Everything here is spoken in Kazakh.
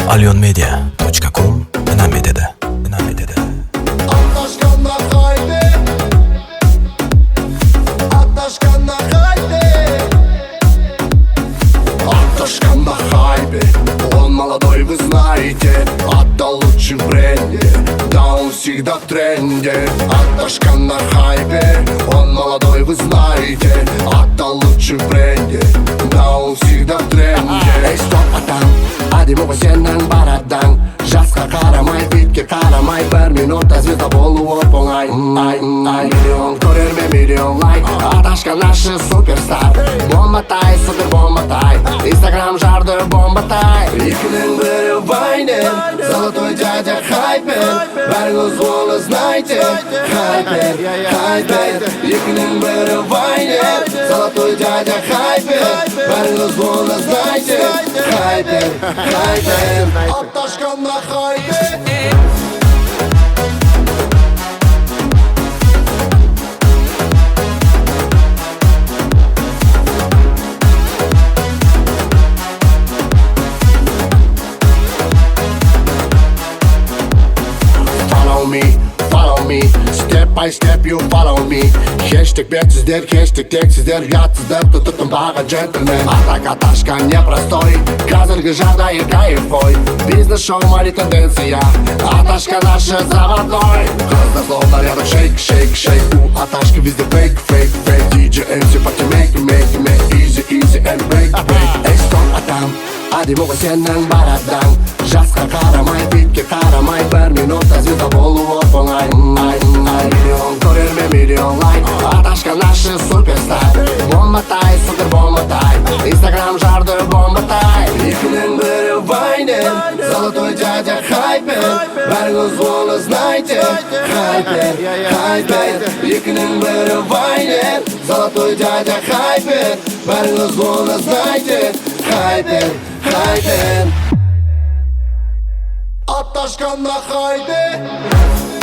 Alionmedia.com inam etadi. Atashkanlar haydi, Atashkanlar haydi, Atashkanlar хайпе. Он молодой, вы знаете, Ата лучший в бренде, да он всегда в тренде. Аташкандар хайпе. Он молодой, вы знаете, Ата лучший в бренде, да он всегда в тренде. Эй, стоп, атам, әдемі сенің бар адаң. Жасқа қарамай, бетке қарамай, бір минутта звезда болу оп оңай. Миллион көрермен, миллион лайк. Аташкан нашы суперстар. Бомбатай, супер бомбатай. Инстаграм жарды бомбатай. Екінің бірі Вайнер, золотой дядя Хайпер. Бәріңіз оны знайте, Хайпер. Екінің бірі Вайнер, золотой дядя Хайпер. Бәріңіз оны знайте, Хайпер. Аташкандар хайпе. Follow me, step by step you follow me. Хэштег бетсіздер, хэштег тексіздер, ұятсыздар, тұтытым бағы джентльмен. Атак Аташкан непростой, қазіргі жағдайы кайфой. Бизнес-шоу, мари тенденция, Аташка наша заводной. Қыздар словно рядом шейк, шейк, шейк. У Аташки везде фейк, фейк, фейк. DJ MC party make, make, make. Easy, easy and break, break. Эй, стоп, атам, әдемі сенің бар адаң. Жасқа қарамай, бетке қарамай, бір минутта звезда болу оп оңай. Миллион көрермен, миллион лайк. Аташка нашы суперстар. Бомбатай, супер бомбатай. Инстаграм жарды бомбатай. Екінің бірі Вайнер, золотой дядя Хайпер. Бәріңіз оны знайте, Хайпер. Екінің бірі Вайнер, золотой дядя Хайпер. Бәріңіз оны знайте, Хайпер. Аташкандар хайпе.